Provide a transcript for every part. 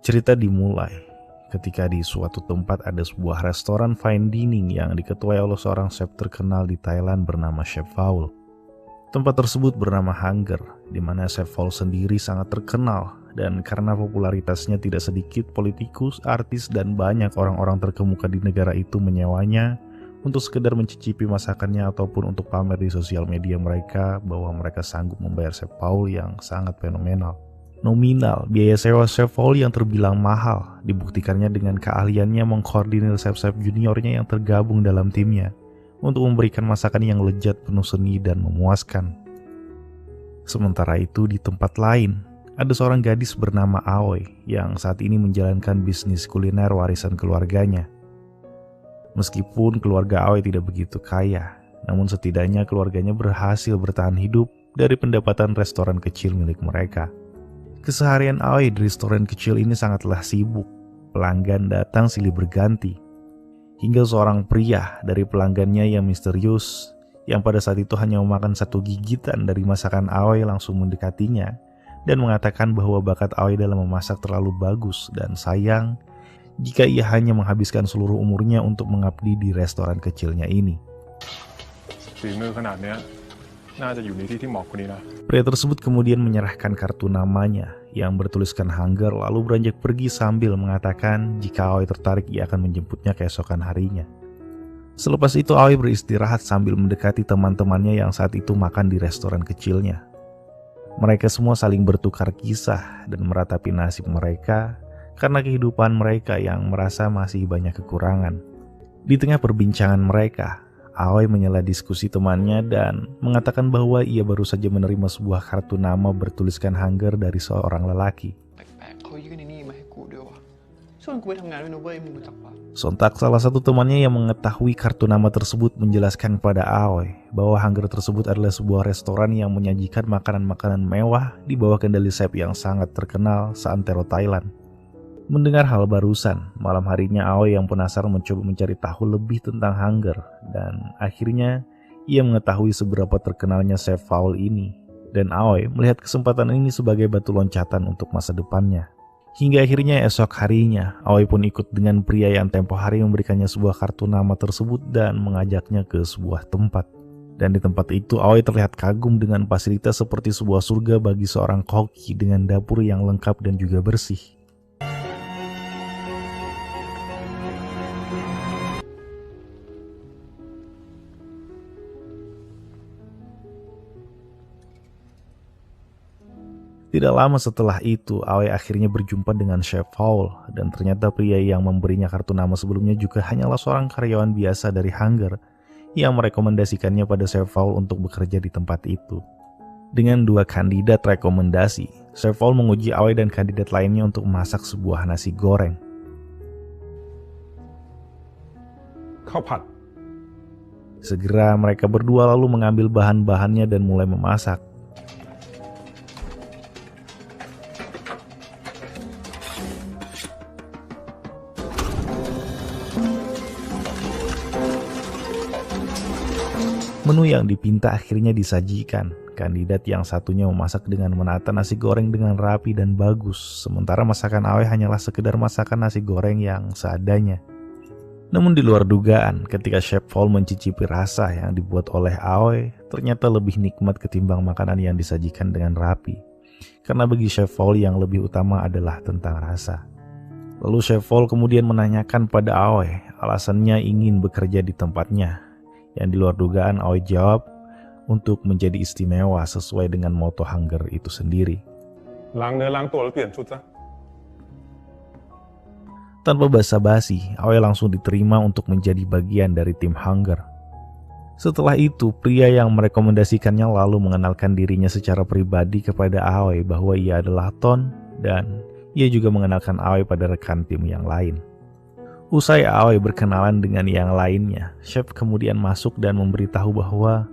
Cerita dimulai ketika di suatu tempat ada sebuah restoran fine dining yang diketuai oleh seorang chef terkenal di Thailand bernama Chef Paul. Tempat tersebut bernama Hunger, di mana Chef Paul sendiri sangat terkenal, dan karena popularitasnya tidak sedikit politikus, artis, dan banyak orang-orang terkemuka di negara itu menyewanya untuk sekedar mencicipi masakannya ataupun untuk pamer di sosial media mereka bahwa mereka sanggup membayar Chef Paul yang sangat fenomenal. Nominal, biaya sewa Chef Paul yang terbilang mahal dibuktikannya dengan keahliannya mengkoordinir chef-chef juniornya yang tergabung dalam timnya untuk memberikan masakan yang lezat, penuh seni, dan memuaskan. Sementara itu di tempat lain, ada seorang gadis bernama Aoi yang saat ini menjalankan bisnis kuliner warisan keluarganya. Meskipun keluarga Aoi tidak begitu kaya, namun setidaknya keluarganya berhasil bertahan hidup dari pendapatan restoran kecil milik mereka. Keseharian Aoi di restoran kecil ini sangatlah sibuk. Pelanggan datang silih berganti. Hingga seorang pria dari pelanggannya yang misterius, yang pada saat itu hanya memakan satu gigitan dari masakan Aoi langsung mendekatinya dan mengatakan bahwa bakat Aoi dalam memasak terlalu bagus dan sayang jika ia hanya menghabiskan seluruh umurnya untuk mengabdi di restoran kecilnya ini. Pria tersebut kemudian menyerahkan kartu namanya yang bertuliskan Hunger lalu beranjak pergi sambil mengatakan jika Aoi tertarik ia akan menjemputnya keesokan harinya. Selepas itu Aoi beristirahat sambil mendekati teman-temannya yang saat itu makan di restoran kecilnya. Mereka semua saling bertukar kisah dan meratapi nasib mereka karena kehidupan mereka yang merasa masih banyak kekurangan. Di tengah perbincangan mereka, Aoi menyela diskusi temannya dan mengatakan bahwa ia baru saja menerima sebuah kartu nama bertuliskan Hunger dari seorang lelaki. Sontak salah satu temannya yang mengetahui kartu nama tersebut menjelaskan kepada Aoi bahwa Hunger tersebut adalah sebuah restoran yang menyajikan makanan-makanan mewah di bawah kendali chef yang sangat terkenal seantero Thailand. Mendengar hal barusan, malam harinya Aoi yang penasaran mencoba mencari tahu lebih tentang Hunger dan akhirnya ia mengetahui seberapa terkenalnya Chef Paul ini dan Aoi melihat kesempatan ini sebagai batu loncatan untuk masa depannya. Hingga akhirnya esok harinya, Aoi pun ikut dengan pria yang tempo hari memberikannya sebuah kartu nama tersebut dan mengajaknya ke sebuah tempat. Dan di tempat itu Aoi terlihat kagum dengan fasilitas seperti sebuah surga bagi seorang koki dengan dapur yang lengkap dan juga bersih. Tidak lama setelah itu, Aoi akhirnya berjumpa dengan Chef Paul dan ternyata pria yang memberinya kartu nama sebelumnya juga hanyalah seorang karyawan biasa dari Hunger yang merekomendasikannya pada Chef Paul untuk bekerja di tempat itu. Dengan dua kandidat rekomendasi, Chef Paul menguji Aoi dan kandidat lainnya untuk memasak sebuah nasi goreng. Segera mereka berdua lalu mengambil bahan-bahannya dan mulai memasak. Menu yang dipinta akhirnya disajikan. Kandidat yang satunya memasak dengan menata nasi goreng dengan rapi dan bagus, sementara masakan Aoi hanyalah sekedar masakan nasi goreng yang seadanya. Namun di luar dugaan, ketika Chef Paul mencicipi rasa yang dibuat oleh Aoi, ternyata lebih nikmat ketimbang makanan yang disajikan dengan rapi. Karena bagi Chef Paul yang lebih utama adalah tentang rasa. Lalu Chef Paul kemudian menanyakan pada Aoi alasannya ingin bekerja di tempatnya. Yang di luar dugaan Aoi jawab untuk menjadi istimewa sesuai dengan moto Hunger itu sendiri. Tanpa basa-basi, Aoi langsung diterima untuk menjadi bagian dari tim Hunger. Setelah itu, pria yang merekomendasikannya lalu mengenalkan dirinya secara pribadi kepada Aoi bahwa ia adalah Ton dan ia juga mengenalkan Aoi pada rekan tim yang lain. Usai Aoi berkenalan dengan yang lainnya, chef kemudian masuk dan memberitahu bahwa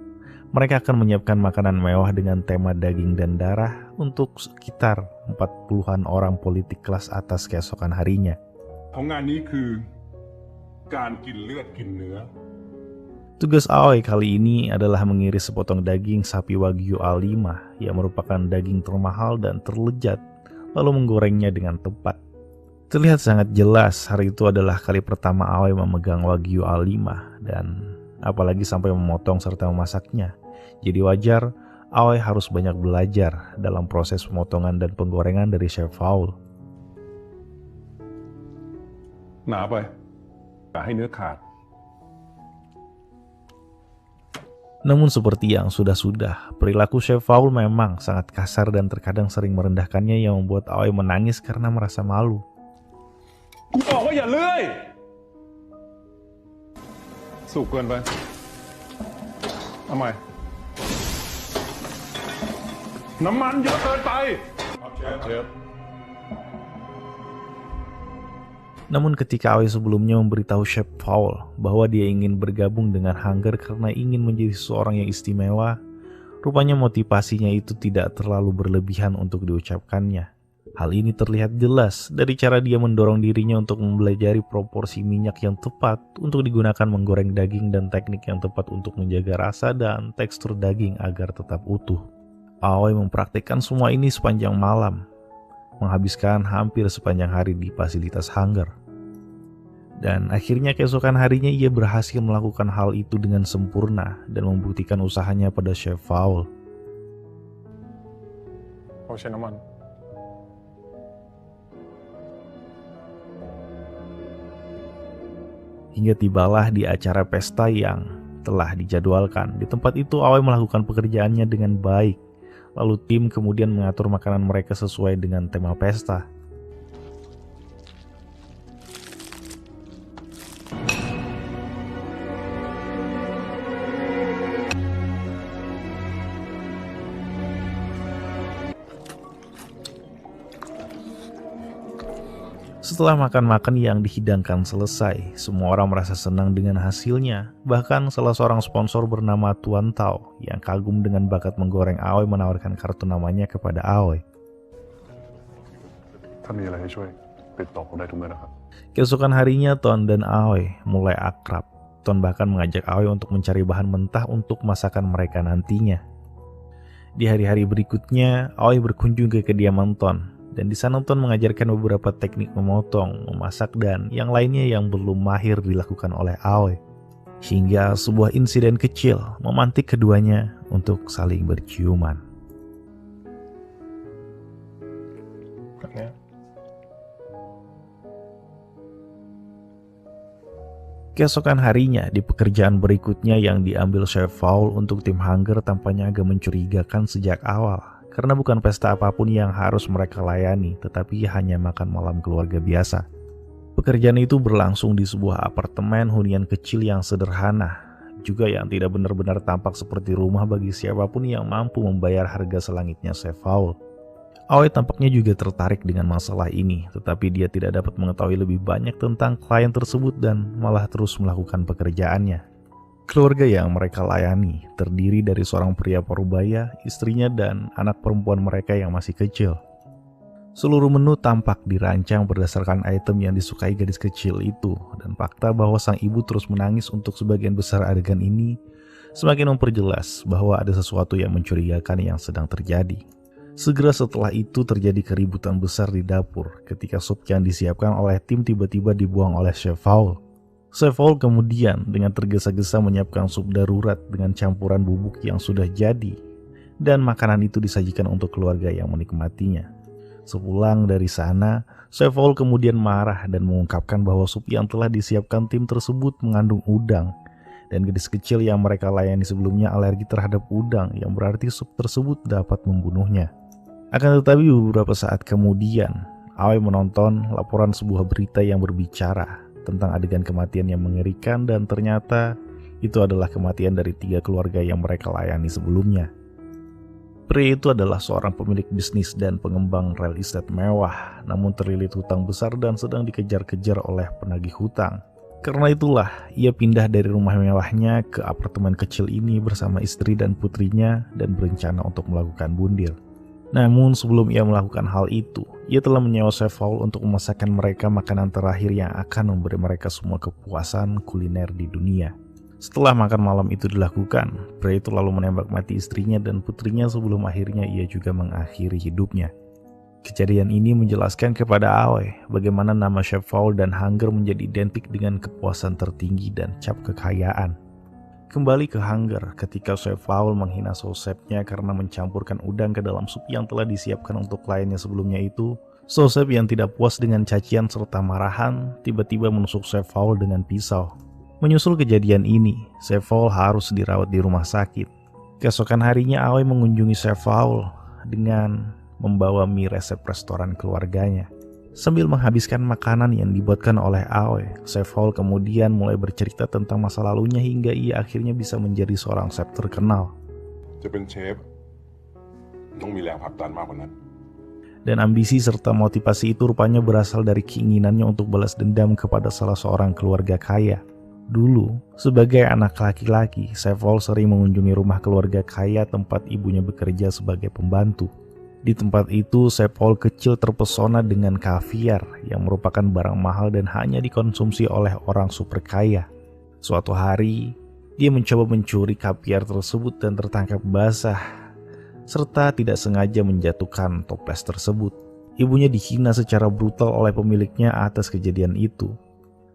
mereka akan menyiapkan makanan mewah dengan tema daging dan darah untuk sekitar 40-an orang politik kelas atas keesokan harinya. Tugas Aoi kali ini adalah mengiris sepotong daging sapi Wagyu A5 yang merupakan daging termahal dan terlezat, lalu menggorengnya dengan tepat. Terlihat sangat jelas hari itu adalah kali pertama Aoi memegang Wagyu A5 dan apalagi sampai memotong serta memasaknya. Jadi wajar Aoi harus banyak belajar dalam proses pemotongan dan penggorengan dari Chef Fowl. หนาไปกะให้เนื้อขาด Namun seperti yang sudah-sudah, perilaku Chef Fowl memang sangat kasar dan terkadang sering merendahkannya yang membuat Aoi menangis karena merasa malu. บอกว่าอย่าเลื่อยสุกเกินไปทำไมน้ำมันเยอะเกินไปเชฟ Namun ketika Aoi sebelumnya memberitahu Chef Fowl bahwa dia ingin bergabung dengan Hunger karena ingin menjadi seseorang yang istimewa, rupanya motivasinya itu tidak terlalu berlebihan untuk diucapkannya. Hal ini terlihat jelas dari cara dia mendorong dirinya untuk mempelajari proporsi minyak yang tepat untuk digunakan menggoreng daging dan teknik yang tepat untuk menjaga rasa dan tekstur daging agar tetap utuh. Aoi mempraktikkan semua ini sepanjang malam, menghabiskan hampir sepanjang hari di fasilitas Hunger. Dan akhirnya keesokan harinya ia berhasil melakukan hal itu dengan sempurna dan membuktikan usahanya pada Chef Fowl. เขาใช้น้ำมัน Hingga tibalah di acara pesta yang telah dijadwalkan. Di tempat itu Aoi melakukan pekerjaannya dengan baik. Lalu tim kemudian mengatur makanan mereka sesuai dengan tema pesta. Setelah makan-makan yang dihidangkan selesai, semua orang merasa senang dengan hasilnya. Bahkan salah seorang sponsor bernama Tuan Tao yang kagum dengan bakat menggoreng Aoi menawarkan kartu namanya kepada Aoi. ถ้ามีอะไรให้ช่วยติดต่อผมได้ทุกเมื่อนะครับ Keesokan harinya Ton dan Aoi mulai akrab. Ton bahkan mengajak Aoi untuk mencari bahan mentah untuk masakan mereka nantinya. Di hari-hari berikutnya, Aoi berkunjung ke kediaman Ton. Dan di sana Ton mengajarkan beberapa teknik memotong, memasak, dan yang lainnya yang belum mahir dilakukan oleh Aoi. Hingga sebuah insiden kecil memantik keduanya untuk saling berciuman. Keesokan harinya, di pekerjaan berikutnya yang diambil Chef Fowl untuk tim Hunger tampaknya agak mencurigakan sejak awal. Karena bukan pesta apapun yang harus mereka layani, tetapi hanya makan malam keluarga biasa. Pekerjaan itu berlangsung di sebuah apartemen hunian kecil yang sederhana, juga yang tidak benar-benar tampak seperti rumah bagi siapapun yang mampu membayar harga selangitnya Chef Fowl. Aoi tampaknya juga tertarik dengan masalah ini, tetapi dia tidak dapat mengetahui lebih banyak tentang klien tersebut dan malah terus melakukan pekerjaannya. Keluarga yang mereka layani terdiri dari seorang pria parubaya, istrinya, dan anak perempuan mereka yang masih kecil. Seluruh menu tampak dirancang berdasarkan item yang disukai gadis kecil itu, dan fakta bahwa sang ibu terus menangis untuk sebagian besar adegan ini semakin memperjelas bahwa ada sesuatu yang mencurigakan yang sedang terjadi. Segera setelah itu terjadi keributan besar di dapur ketika sup yang disiapkan oleh tim tiba-tiba dibuang oleh Chef Fowl. Chef Fowl kemudian dengan tergesa-gesa menyiapkan sup darurat dengan campuran bubuk yang sudah jadi, dan makanan itu disajikan untuk keluarga yang menikmatinya. Sepulang dari sana, Chef Fowl kemudian marah dan mengungkapkan bahwa sup yang telah disiapkan tim tersebut mengandung udang, dan gadis kecil yang mereka layani sebelumnya alergi terhadap udang, yang berarti sup tersebut dapat membunuhnya. Akan tetapi beberapa saat kemudian, Aoi menonton laporan sebuah berita yang berbicara tentang adegan kematian yang mengerikan, dan ternyata itu adalah kematian dari 3 keluarga yang mereka layani sebelumnya. Pria itu adalah seorang pemilik bisnis dan pengembang real estate mewah, namun terlilit hutang besar dan sedang dikejar-kejar oleh penagih hutang. Karena itulah ia pindah dari rumah mewahnya ke apartemen kecil ini bersama istri dan putrinya dan berencana untuk melakukan bundil. Namun sebelum ia melakukan hal itu, ia telah menyewa Chef Fowl untuk memasakkan mereka makanan terakhir yang akan memberi mereka semua kepuasan kuliner di dunia. Setelah makan malam itu dilakukan, pria itu lalu menembak mati istrinya dan putrinya sebelum akhirnya ia juga mengakhiri hidupnya. Kejadian ini menjelaskan kepada Aoi bagaimana nama Chef Fowl dan Hunger menjadi identik dengan kepuasan tertinggi dan cap kekayaan. Kembali ke Hunger ketika Chef Fowl menghina sosepnya karena mencampurkan udang ke dalam sup yang telah disiapkan untuk kliennya sebelumnya itu, sosep yang tidak puas dengan cacian serta marahan tiba-tiba menusuk Chef Fowl dengan pisau. Menyusul kejadian ini, Chef Fowl harus dirawat di rumah sakit. Keesokan harinya Aoi mengunjungi Chef Fowl dengan membawa mie resep restoran keluarganya. Sambil menghabiskan makanan yang dibuatkan oleh Aoi, Chef Fowl kemudian mulai bercerita tentang masa lalunya hingga ia akhirnya bisa menjadi seorang chef terkenal. จะเป็นเชฟต้องมีแรงผลักดันมากกว่านั้น Dan ambisi serta motivasi itu rupanya berasal dari keinginannya untuk balas dendam kepada salah seorang keluarga kaya. Dulu, sebagai anak laki-laki, Chef Fowl sering mengunjungi rumah keluarga kaya tempat ibunya bekerja sebagai pembantu. Di tempat itu, Chef Fowl kecil terpesona dengan kaviar yang merupakan barang mahal dan hanya dikonsumsi oleh orang super kaya. Suatu hari, dia mencoba mencuri kaviar tersebut dan tertangkap basah, serta tidak sengaja menjatuhkan toples tersebut. Ibunya dihina secara brutal oleh pemiliknya atas kejadian itu.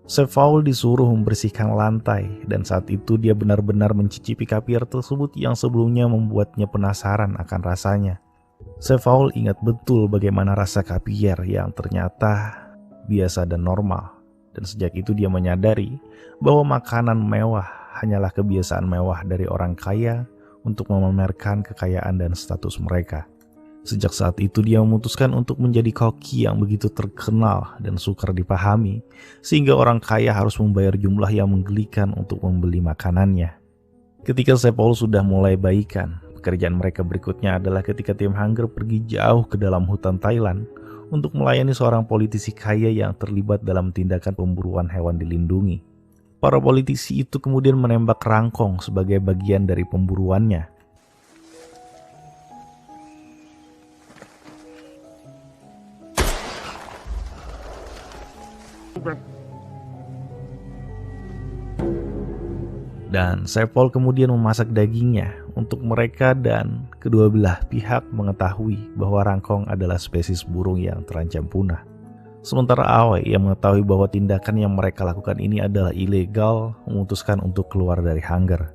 Chef Fowl disuruh membersihkan lantai dan saat itu dia benar-benar mencicipi kaviar tersebut yang sebelumnya membuatnya penasaran akan rasanya. Chef Fowl ingat betul bagaimana rasa kaviar yang ternyata biasa dan normal. Dan sejak itu dia menyadari bahwa makanan mewah hanyalah kebiasaan mewah dari orang kaya untuk memamerkan kekayaan dan status mereka. Sejak saat itu dia memutuskan untuk menjadi koki yang begitu terkenal dan sukar dipahami, sehingga orang kaya harus membayar jumlah yang menggelikan untuk membeli makanannya. Ketika Chef Fowl sudah mulai baikan, pekerjaan mereka berikutnya adalah ketika tim Hunger pergi jauh ke dalam hutan Thailand untuk melayani seorang politisi kaya yang terlibat dalam tindakan pemburuan hewan dilindungi. Para politisi itu kemudian menembak rangkong sebagai bagian dari pemburuannya. Dan Chef Fowl kemudian memasak dagingnya untuk mereka dan kedua belah pihak mengetahui bahwa rangkong adalah spesies burung yang terancam punah. Sementara Aoi yang mengetahui bahwa tindakan yang mereka lakukan ini adalah ilegal memutuskan untuk keluar dari Hunger.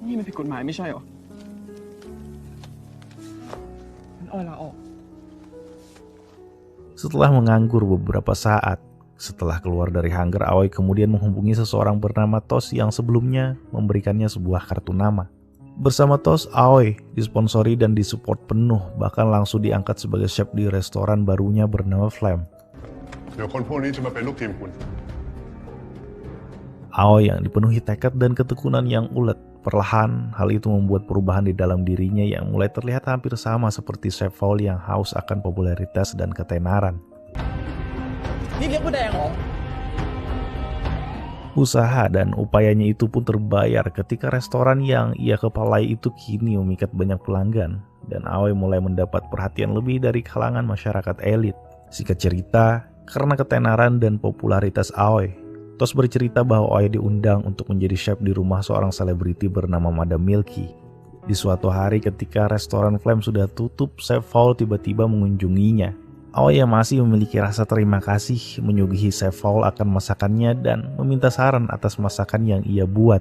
นี่มันผิดกฎหมายไม่ใช่หรอมันอ้อยลาออก Setelah menganggur beberapa saat, setelah keluar dari Hunger, Aoi kemudian menghubungi seseorang bernama Tos yang sebelumnya memberikannya sebuah kartu nama. Bersama Tos, Aoi disponsori dan disupport penuh, bahkan langsung diangkat sebagai chef di restoran barunya bernama Flame. เดี๋ยวคนพวกนี้จะมาเป็นลูกทีมคุณ Aoi yang dipenuhi tekad dan ketekunan yang ulet, perlahan hal itu membuat perubahan di dalam dirinya yang mulai terlihat hampir sama seperti Chef Fowl yang haus akan popularitas dan ketenaran. นี่เลี้ยงผู้แดงเหรอ Usaha dan upayanya itu pun terbayar ketika restoran yang ia kepalai itu kini memikat banyak pelanggan dan Aoi mulai mendapat perhatian lebih dari kalangan masyarakat elit. Singkat cerita, karena ketenaran dan popularitas Aoi, Tos bercerita bahwa Aoi diundang untuk menjadi chef di rumah seorang selebriti bernama Madam Milky. Di suatu hari ketika restoran Flame sudah tutup, Chef Fowl tiba-tiba mengunjunginya. Aoi yang masih memiliki rasa terima kasih menyuguhi Chef Fowl akan masakannya dan meminta saran atas masakan yang ia buat.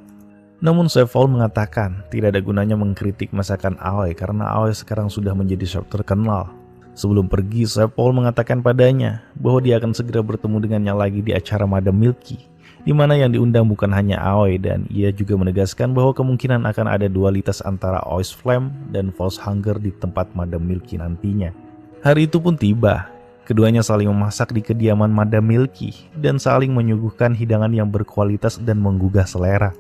Namun Chef Fowl mengatakan tidak ada gunanya mengkritik masakan Aoi karena Aoi sekarang sudah menjadi chef terkenal. Sebelum pergi, Chef Fowl mengatakan padanya bahwa dia akan segera bertemu dengannya lagi di acara Madam Milky, di mana yang diundang bukan hanya Aoi, dan ia juga menegaskan bahwa kemungkinan akan ada dualitas antara Aoi's Flame dan False Hunger di tempat Madam Milky nantinya. Hari itu pun tiba, keduanya saling memasak di kediaman Madam Milky dan saling menyuguhkan hidangan yang berkualitas dan menggugah selera.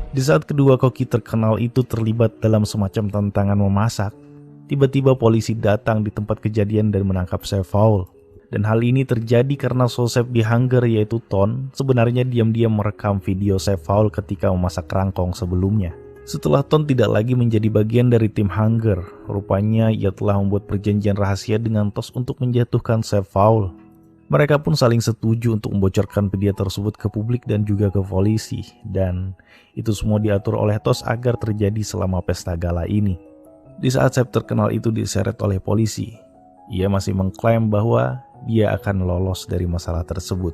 Di saat kedua koki terkenal itu terlibat dalam semacam tantangan memasak, tiba-tiba polisi datang di tempat kejadian dan menangkap Chef Fowl. Dan hal ini terjadi karena sous-chef di Hunger yaitu Ton sebenarnya diam-diam merekam video Chef Fowl ketika memasak rangkong sebelumnya. Setelah Ton tidak lagi menjadi bagian dari tim Hunger, rupanya ia telah membuat perjanjian rahasia dengan Tos untuk menjatuhkan Chef Fowl. Mereka pun saling setuju untuk membocorkan video tersebut ke publik dan juga ke polisi, dan itu semua diatur oleh Tos agar terjadi selama pesta gala ini. Di saat chef terkenal itu diseret oleh polisi, ia masih mengklaim bahwa dia akan lolos dari masalah tersebut.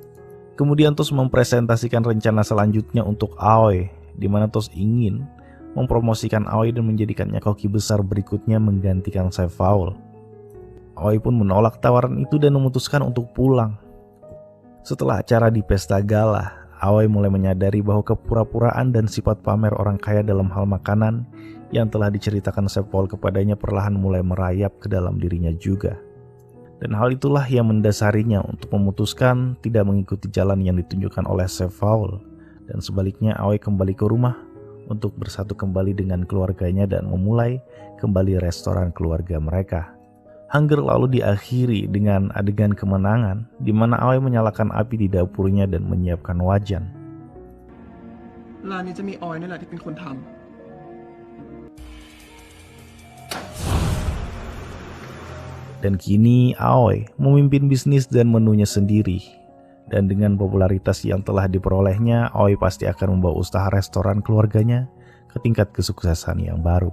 Kemudian Tos mempresentasikan rencana selanjutnya untuk Aoi, di mana Tos ingin mempromosikan Aoi dan menjadikannya koki besar berikutnya menggantikan Chef Fowl. Aoi pun menolak tawaran itu dan memutuskan untuk pulang. Setelah acara di pesta gala, Aoi mulai menyadari bahwa kepura-puraan dan sifat pamer orang kaya dalam hal makanan yang telah diceritakan Chef Fowl kepadanya perlahan mulai merayap ke dalam dirinya juga. Dan hal itulah yang mendasarinya untuk memutuskan tidak mengikuti jalan yang ditunjukkan oleh Chef Fowl. Dan sebaliknya Aoi kembali ke rumah untuk bersatu kembali dengan keluarganya dan memulai kembali restoran keluarga mereka. Hunger lalu diakhiri dengan adegan kemenangan di mana Aoi menyalakan api di dapurnya dan menyiapkan wajan. ร้านนี้จะมีออยนี่แหละที่เป็นคนทำ Dan kini Aoi memimpin bisnis dan menunya sendiri. Dan dengan popularitas yang telah diperolehnya, Aoi pasti akan membawa usaha restoran keluarganya ke tingkat kesuksesan yang baru.